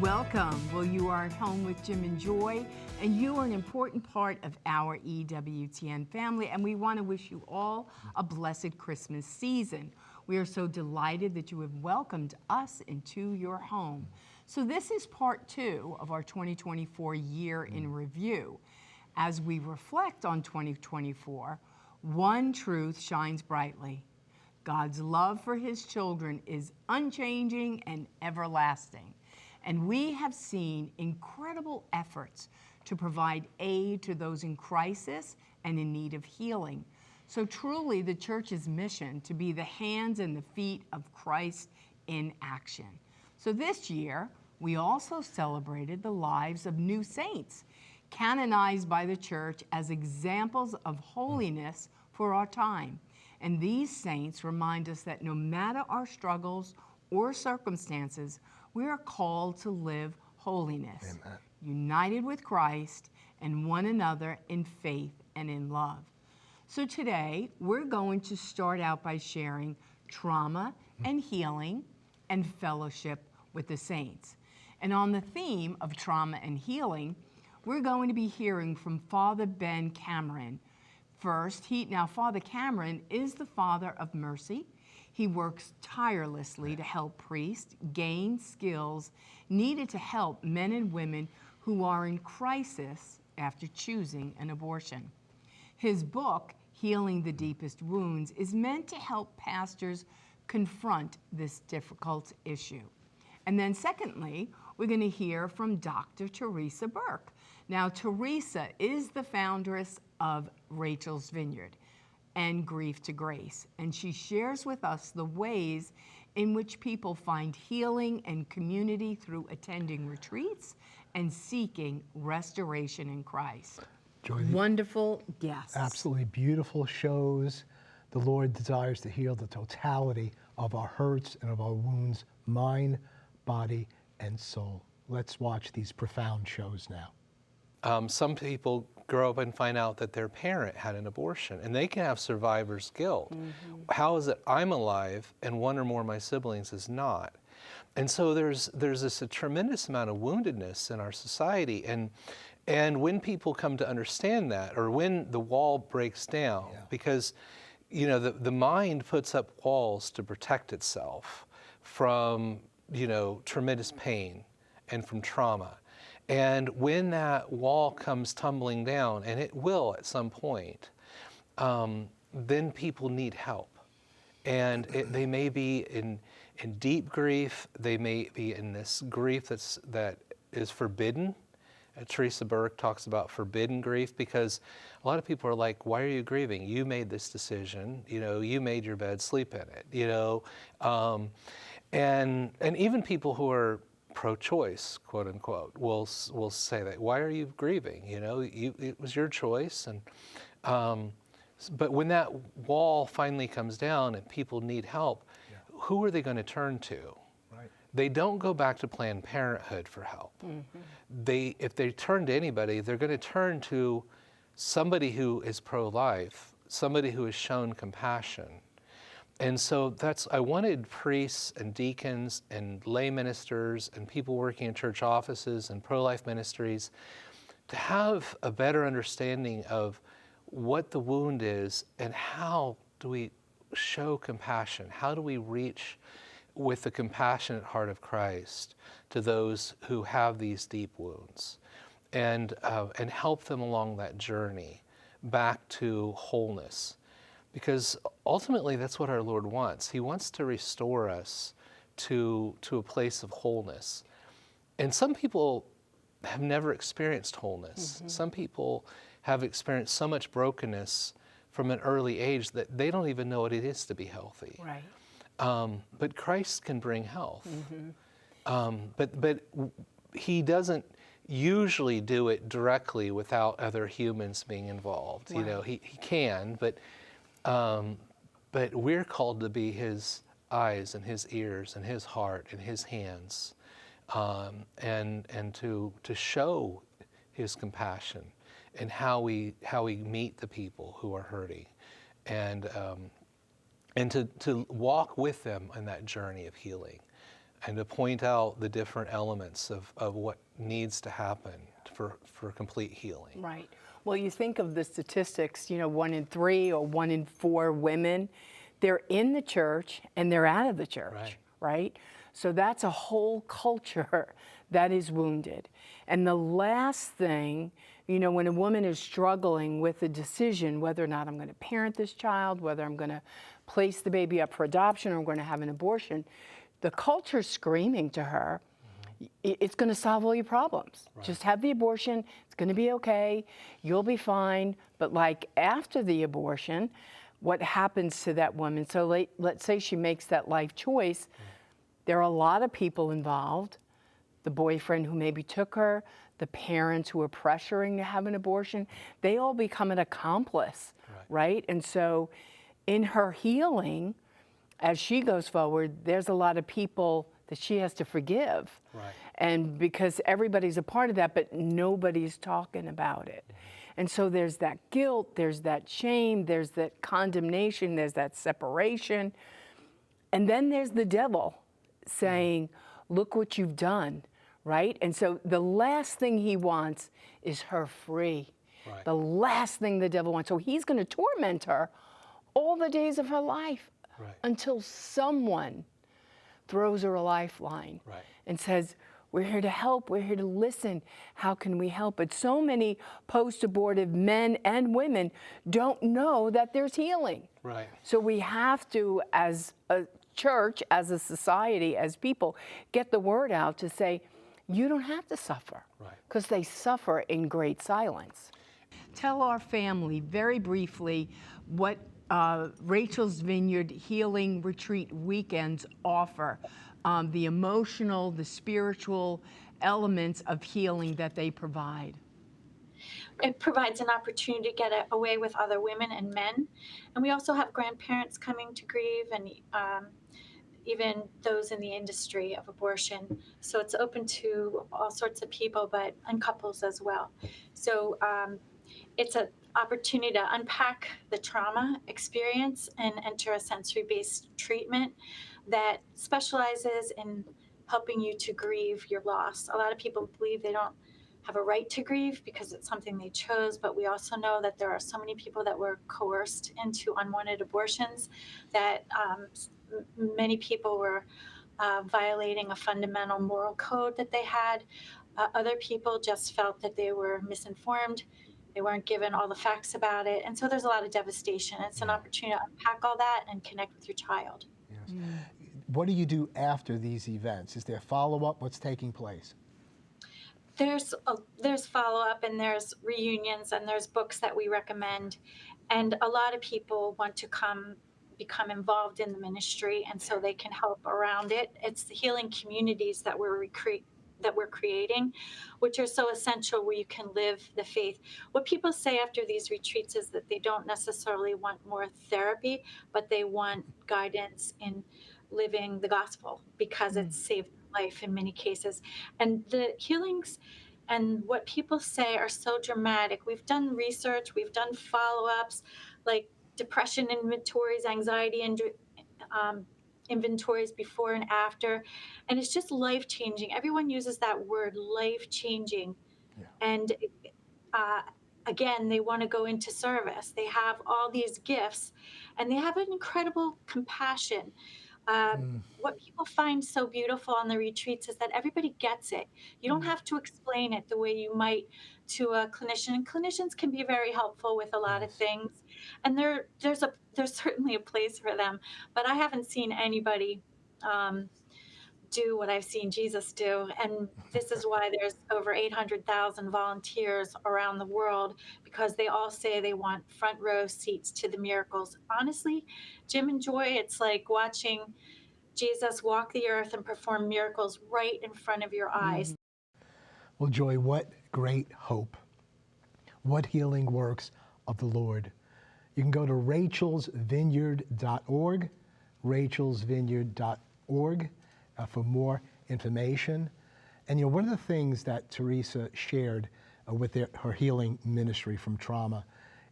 Welcome. Well, you are at home with Jim and Joy, and you are an important part of our EWTN family, and we want to wish you all a blessed Christmas season. We are so delighted that you have welcomed us into your home. So this is part 2 of our 2024 year in review. As we reflect on 2024, one truth shines brightly. God's love for his children is unchanging and everlasting. And we have seen incredible efforts to provide aid to those in crisis and in need of healing. So truly the church's mission to be the hands and the feet of Christ in action. So this year, we also celebrated the lives of new saints, canonized by the church as examples of holiness for our time. And these saints remind us that no matter our struggles or circumstances, we are called to live holiness, Amen. United with Christ and one another in faith and in love. So today, we're going to start out by sharing trauma and healing and fellowship with the saints. And on the theme of trauma and healing, we're going to be hearing from Father Ben Cameron. First, Father Cameron is the Father of Mercy. He works tirelessly to help priests gain skills needed to help men and women who are in crisis after choosing an abortion. His book, Healing the Deepest Wounds, is meant to help pastors confront this difficult issue. And then secondly, we're going to hear from Dr. Teresa Burke. Now, Teresa is the foundress of Rachel's Vineyard and Grief to Grace, and she shares with us the ways in which people find healing and community through attending retreats and seeking restoration in Christ. Joy, wonderful guests. Absolutely beautiful shows. The Lord desires to heal the totality of our hurts and of our wounds, mind, body, and soul. Let's watch these profound shows now. Some people grow up and find out that their parent had an abortion, and they can have survivor's guilt. Mm-hmm. How is it I'm alive and one or more of my siblings is not? And so there's a tremendous amount of woundedness in our society, and when people come to understand that, or when the wall breaks down, because the mind puts up walls to protect itself from tremendous pain and from trauma. And when that wall comes tumbling down, and it will at some point, then people need help. And they may be in deep grief. They may be in this grief that is forbidden. Teresa Burke talks about forbidden grief, because a lot of people are like, why are you grieving? You made this decision. You made your bed, sleep in it. And even people who are pro-choice, quote unquote, will say that. Why are you grieving? It was your choice. And but when that wall finally comes down and people need help, who are they going to turn to? Right. They don't go back to Planned Parenthood for help. Mm-hmm. If they turn to anybody, they're going to turn to somebody who is pro-life, somebody who has shown compassion. And so I wanted priests and deacons and lay ministers and people working in church offices and pro-life ministries to have a better understanding of what the wound is and how do we show compassion. How do we reach with the compassionate heart of Christ to those who have these deep wounds and help them along that journey back to wholeness. Because ultimately, that's what our Lord wants. He wants to restore us to a place of wholeness. And some people have never experienced wholeness. Mm-hmm. Some people have experienced so much brokenness from an early age that they don't even know what it is to be healthy. Right. But Christ can bring health. Mm-hmm. But he doesn't usually do it directly without other humans being involved. Wow. He can, but we're called to be his eyes and his ears and his heart and his hands, and to show his compassion and how we meet the people who are hurting, and to walk with them on that journey of healing. and to point out the different elements of what needs to happen for complete healing. Right. Well, you think of the statistics, 1 in 3 or 1 in 4 women, they're in the church and they're out of the church, right? So that's a whole culture that is wounded. And the last thing, when a woman is struggling with a decision, whether or not I'm going to parent this child, whether I'm going to place the baby up for adoption or I'm going to have an abortion, the culture's screaming to her, it's going to solve all your problems. Just have the abortion. It's going to be okay. You'll be fine. But like after the abortion, what happens to that woman? So let's say she makes that life choice. There are a lot of people involved. The boyfriend who maybe took her, the parents who are pressuring to have an abortion, they all become an accomplice, right? And so in her healing, as she goes forward, there's a lot of people that she has to forgive. And because everybody's a part of that, but nobody's talking about it. And so there's that guilt, there's that shame, there's that condemnation, there's that separation. And then there's the devil saying, look what you've done, right? And so the last thing he wants is her free. The last thing the devil wants. So he's going to torment her all the days of her life until someone throws her a lifeline and says, we're here to help, we're here to listen, how can we help? But so many post-abortive men and women don't know that there's healing. So we have to, as a church, as a society, as people, get the word out to say, you don't have to suffer, because they suffer in great silence. Tell our family very briefly what Rachel's Vineyard Healing Retreat weekends offer, the emotional, the spiritual elements of healing that they provide. It provides an opportunity to get away with other women and men. And we also have grandparents coming to grieve, and even those in the industry of abortion. So it's open to all sorts of people, and couples as well. So it's an opportunity to unpack the trauma experience and enter a sensory-based treatment that specializes in helping you to grieve your loss. A lot of people believe they don't have a right to grieve because it's something they chose, but we also know that there are so many people that were coerced into unwanted abortions, that many people were violating a fundamental moral code that they had. Other people just felt that they were misinformed. They weren't given all the facts about it. And so there's a lot of devastation. It's an opportunity to unpack all that and connect with your child. What do you do after these events? Is there follow-up? What's taking place? There's follow-up, and there's reunions, and there's books that we recommend. And a lot of people want to become involved in the ministry, and so they can help around it. It's the healing communities that we're creating, which are so essential, where you can live the faith. What people say after these retreats is that they don't necessarily want more therapy, but they want guidance in living the gospel, because it's saved life in many cases. And the healings and what people say are so dramatic. We've done research, we've done follow-ups, like depression inventories, anxiety inventories before and after, and it's just life-changing. Everyone uses that word, life-changing. And again, they want to go into service. They have all these gifts, and they have an incredible compassion. What people find so beautiful on the retreats is that everybody gets it. You don't have to explain it the way you might to a clinician. And clinicians can be very helpful with a lot of things, and there's certainly a place for them. But I haven't seen anybody do what I've seen Jesus do, and this is why there's over 800,000 volunteers around the world, because they all say they want front row seats to the miracles. Honestly, Jim and Joy, it's like watching Jesus walk the earth and perform miracles right in front of your eyes. Well, Joy, what great hope. What healing works of the Lord. You can go to rachelsvineyard.org, rachelsvineyard.org, for more information. And one of the things that Teresa shared with her healing ministry from trauma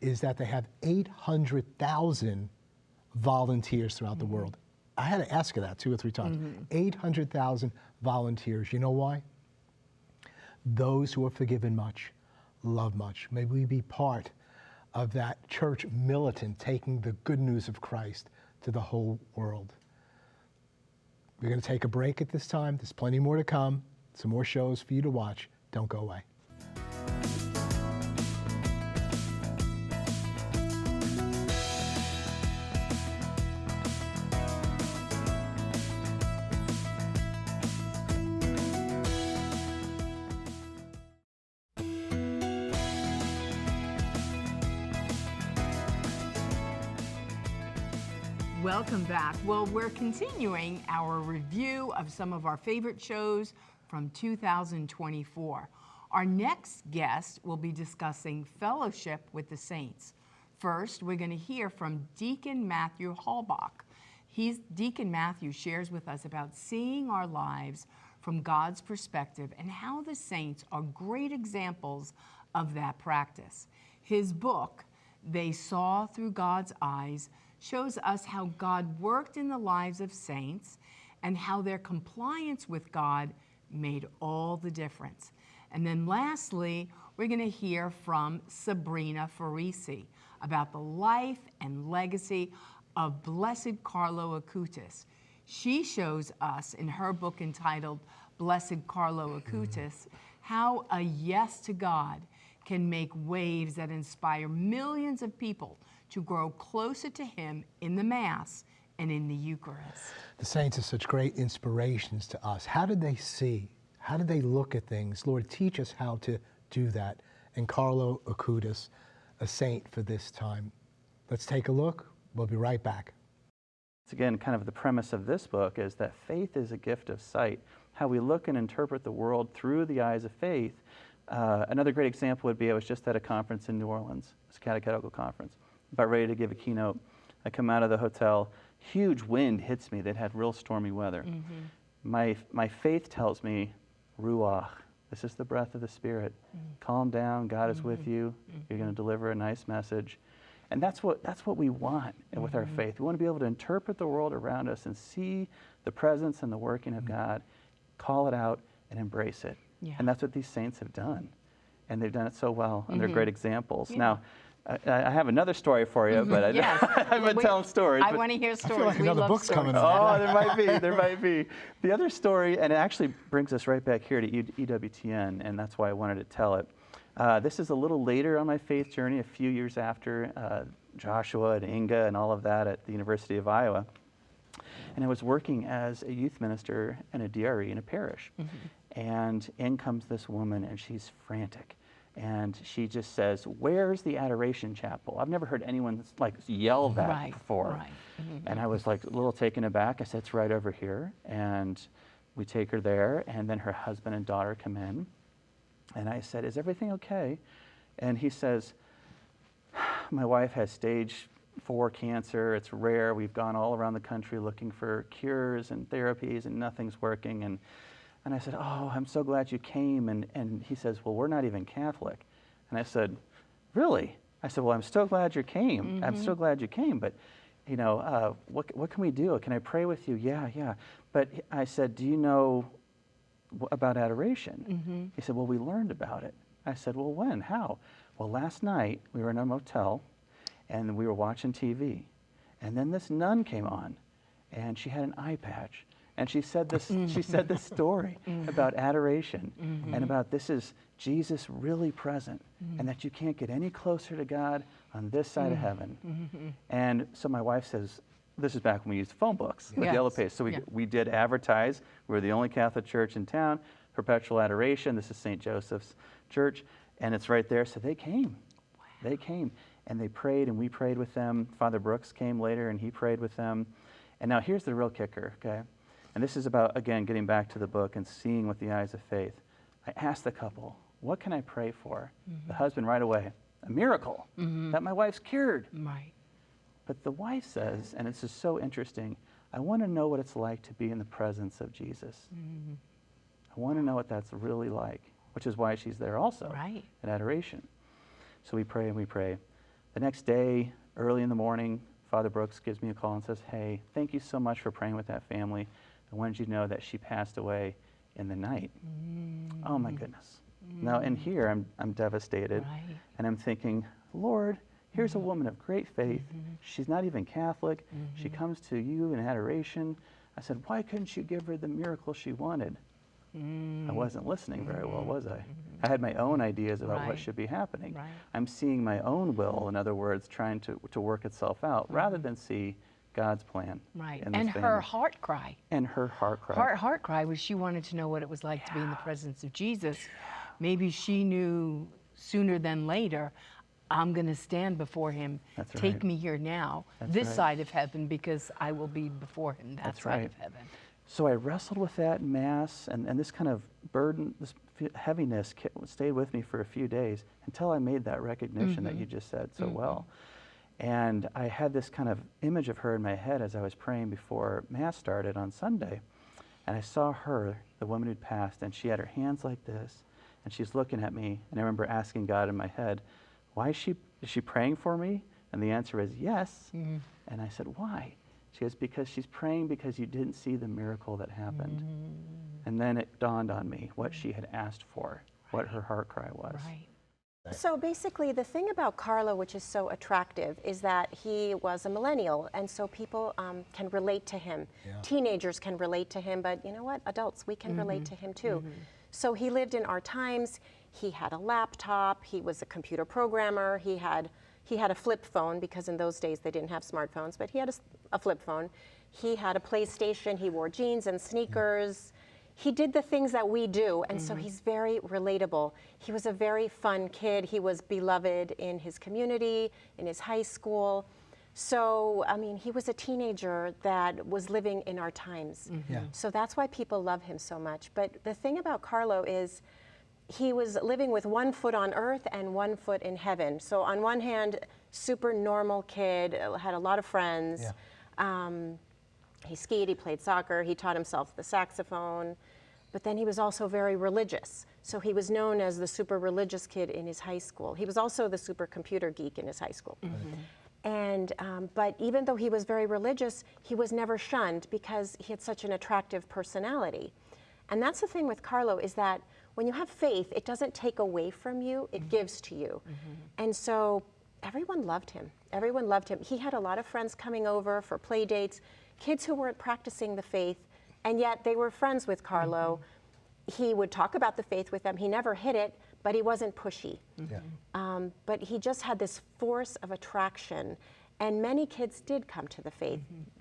is that they have 800,000 volunteers throughout the world. I had to ask her that 2 or 3 times. 800,000 volunteers. You know why? Those who are forgiven much, love much. May we be part of that church militant taking the good news of Christ to the whole world. We're going to take a break at this time. There's plenty more to come. Some more shows for you to watch. Don't go away. Welcome back. Well, we're continuing our review of some of our favorite shows from 2024. Our next guest will be discussing Fellowship with the Saints. First, we're going to hear from Deacon Matthew Hallbach. Deacon Matthew shares with us about seeing our lives from God's perspective and how the saints are great examples of that practice. His book, They Saw Through God's Eyes, shows us how God worked in the lives of saints and how their compliance with God made all the difference. And then lastly, we're going to hear from Sabrina Farisi about the life and legacy of Blessed Carlo Acutis. She shows us in her book entitled Blessed Carlo Acutis how a yes to God can make waves that inspire millions of people to grow closer to Him in the Mass and in the Eucharist. The saints are such great inspirations to us. How did they see? How did they look at things? Lord, teach us how to do that. And Carlo Acutis, a saint for this time. Let's take a look. We'll be right back. It's again kind of the premise of this book is that faith is a gift of sight. How we look and interpret the world through the eyes of faith. Another great example would be I was just at a conference in New Orleans. It's a catechetical conference. About ready to give a keynote. I come out of the hotel. Huge wind hits me. They'd had real stormy weather. My faith tells me, Ruach, this is the breath of the Spirit. Calm down. God is with you. You're going to deliver a nice message. And that's what we want with our faith. We want to be able to interpret the world around us and see the presence and the working of God, call it out, and embrace it. Yeah. And that's what these saints have done. And they've done it so well, and they're great examples. Yeah. Now, I have another story for you, but Yes. I've been telling stories. I but- want to hear stories. I feel like We another love book's stories. coming out. Oh, there might be. The other story, and it actually brings us right back here to EWTN, and that's why I wanted to tell it. This is a little later on my faith journey, a few years after Joshua and Inga and all of that at the University of Iowa. And I was working as a youth minister and a DRE in a parish. And in comes this woman, and she's frantic. And she just says, "Where's the Adoration Chapel?" I've never heard anyone like yell that before. Right. And I was like a little taken aback. I said, "It's right over here." And we take her there, and then her husband and daughter come in. And I said, "Is everything okay?" And he says, "My wife has stage 4 cancer. It's rare. We've gone all around the country looking for cures and therapies, and nothing's working." And I said, "Oh, I'm so glad you came." And he says, "Well, we're not even Catholic." And I said, "Really?" I said, "Well, I'm so glad you came. I'm so glad you came. But, you know, what can we do? Can I pray with you?" Yeah. But I said, "Do you know about adoration?" He said, "Well, we learned about it." I said, "Well, when? How?" "Well, last night we were in a motel and we were watching TV. And then this nun came on and she had an eye patch. And she said this story about adoration and about this is Jesus really present and that you can't get any closer to God on this side of heaven." And so my wife says, this is back when we used phone books with Yellow Pages. So we did advertise. We were the only Catholic church in town, perpetual adoration. This is St. Joseph's Church. And it's right there. So they came. Wow. They came. And they prayed and we prayed with them. Father Brooks came later and he prayed with them. And now here's the real kicker, okay? And this is about, again, getting back to the book and seeing with the eyes of faith. I asked the couple, "What can I pray for?" The husband right away, "A miracle, that my wife's cured." Right. But the wife says, and it's just so interesting, "I want to know what it's like to be in the presence of Jesus. I want to know what that's really like," which is why she's there also Right. at adoration. So we pray and we pray. The next day, early in the morning, Father Brooks gives me a call and says, hey, thank you so much for praying with that family. I wanted you to know that she passed away in the night. Oh my goodness. Now in here, I'm devastated. Right. And I'm thinking, Lord, here's a woman of great faith. She's not even Catholic. She comes to you in adoration. I said, why couldn't you give her the miracle she wanted? I wasn't listening very well, was I? I had my own ideas about what Right. should be happening. Right. I'm seeing my own will, in other words, trying to work itself out, rather than see God's plan. Right. in this And her family. heart cry. And her heart cry. Heart cry was she wanted to know what it was like to be in the presence of Jesus. Maybe she knew sooner than later, I'm going to stand before him. That's Take right. me here now, That's this right. side of heaven, because I will be before him, that That's side right. of heaven. So I wrestled with that in Mass, and this kind of burden, this heaviness stayed with me for a few days until I made that recognition that you just said so well. And I had this kind of image of her in my head as I was praying before Mass started on Sunday. And I saw her, the woman who'd passed, and she had her hands like this, and she's looking at me. And I remember asking God in my head, why is she praying for me? And the answer is yes. And I said, why? She goes, because she's praying because you didn't see the miracle that happened. And then it dawned on me what she had asked for, what her heart cry was. Right. So basically, the thing about Carlo, which is so attractive, is that he was a millennial, and so people can relate to him. Yeah. Teenagers can relate to him, but you know what? Adults, we can relate to him too. So he lived in our times. He had a laptop. He was a computer programmer. He had a flip phone, because in those days they didn't have smartphones, but he had a flip phone. He had a PlayStation. He wore jeans and sneakers. He did the things that we do, and so he's very relatable. He was a very fun kid. He was beloved in his community, in his high school. So, I mean, he was a teenager that was living in our times. Yeah. So that's why people love him so much. But the thing about Carlo is he was living with one foot on earth and one foot in heaven. So on one hand, super normal kid, had a lot of friends. Yeah. He skied, he played soccer, he taught himself the saxophone, but then he was also very religious. So he was known as the super religious kid in his high school. He was also the super computer geek in his high school. And, but even though he was very religious, he was never shunned because he had such an attractive personality. And that's the thing with Carlo, is that when you have faith, it doesn't take away from you, it gives to you. And so everyone loved him. Everyone loved him. He had a lot of friends coming over for play dates, kids who weren't practicing the faith, and yet they were friends with Carlo. He would talk about the faith with them. He never hid it, but he wasn't pushy. Yeah. But he just had this force of attraction, and many kids did come to the faith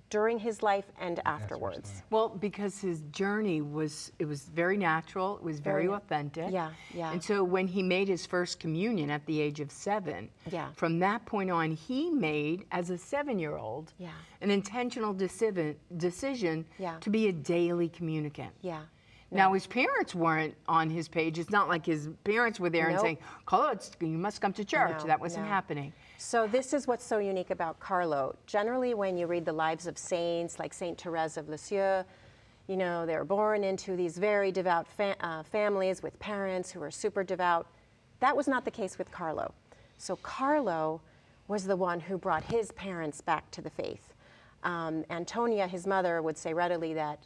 during his life and afterwards. Well, because his journey was very natural, it was very authentic. Yeah, yeah. And so when he made his first communion at the age of 7, Yeah. from that point on, he made, as a 7-year-old, Yeah. an intentional decision Yeah. to be a daily communicant. Yeah. Now, his parents weren't on his page. It's not like his parents were there and Nope. saying, Carlo, you must come to church. No, That wasn't no. happening. So this is what's so unique about Carlo. Generally, when you read the lives of saints, like Saint Therese of Lisieux, you know, they're born into these very devout families with parents who are super devout. That was not the case with Carlo. So Carlo was the one who brought his parents back to the faith. Antonia, his mother, would say readily that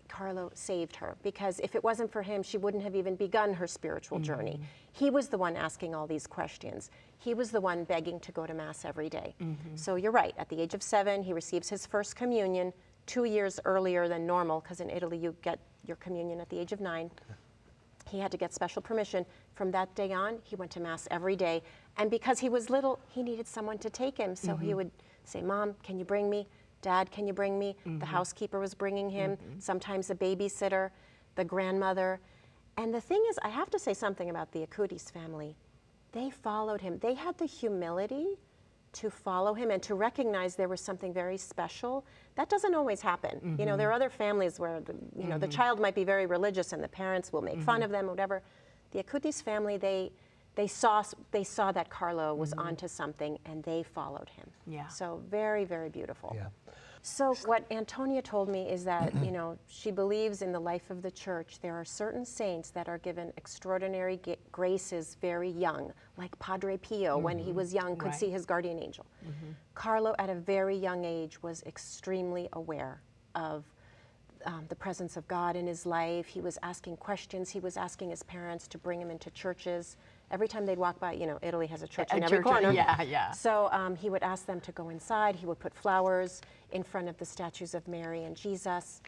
Carlo saved her, because if it wasn't for him, she wouldn't have even begun her spiritual journey. He was the one asking all these questions. He was the one begging to go to Mass every day. So you're right, at the age of 7, he receives his first communion 2 years earlier than normal, because in Italy you get your communion at the age of 9. He had to get special permission. From that day on, he went to Mass every day. And because he was little, he needed someone to take him. So he would say, Mom, can you bring me? Dad, can you bring me? The housekeeper was bringing him, sometimes a babysitter, the grandmother. And the thing is, I have to say something about the Acutis family. They followed him. They had the humility to follow him and to recognize there was something very special. That doesn't always happen. You know, there are other families where the child might be very religious and the parents will make fun of them or whatever. The Acutis family, they saw that Carlo was onto something, and they followed him. Yeah. So very, very beautiful. Yeah. So what Antonia told me is that, you know, she believes in the life of the church. There are certain saints that are given extraordinary graces very young, like Padre Pio, when he was young, could Right. see his guardian angel. Carlo, at a very young age, was extremely aware of the presence of God in his life. He was asking questions. He was asking his parents to bring him into churches. Every time they'd walk by, you know, Italy has a church in every corner. Yeah, yeah. So he would ask them to go inside. He would put flowers in front of the statues of Mary and Jesus.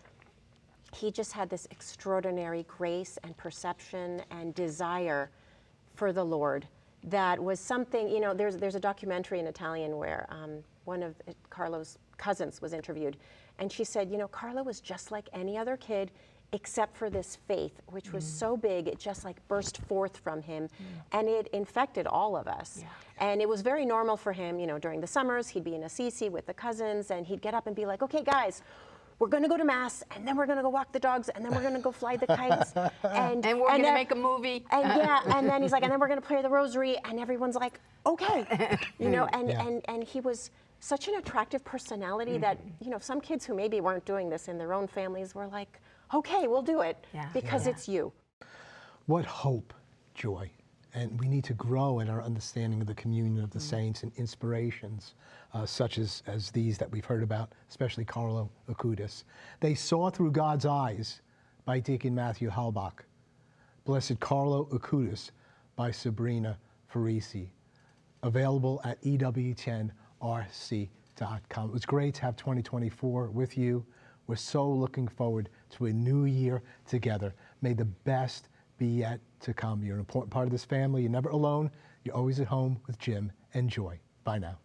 He just had this extraordinary grace and perception and desire for the Lord that was something, you know, there's a documentary in Italian where one of Carlo's cousins was interviewed, and she said, you know, Carlo was just like any other kid except for this faith, which was so big, it just like burst forth from him, and it infected all of us. Yeah. And it was very normal for him, you know, during the summers, he'd be in Assisi with the cousins, and he'd get up and be like, okay, guys, we're going to go to Mass, and then we're going to go walk the dogs, and then we're going to go fly the kites. And we're going to then- make a movie. And yeah, and then he's like, and then we're going to pray the rosary, and everyone's like, okay. You know, and he was such an attractive personality that, you know, some kids who maybe weren't doing this in their own families were like, okay, we'll do it Yeah. because Yeah. it's you. What hope, joy. And we need to grow in our understanding of the communion of the saints and inspirations such as these that we've heard about, especially Carlo Acutis. They saw through God's eyes by Deacon Matthew Halbach. Blessed Carlo Acutis by Sabrina Farisi. Available at EWTNRC.com. It was great to have 2024 with you. We're so looking forward to a new year together. May the best be yet to come. You're an important part of this family. You're never alone. You're always at home with Jim and Joy. Bye now.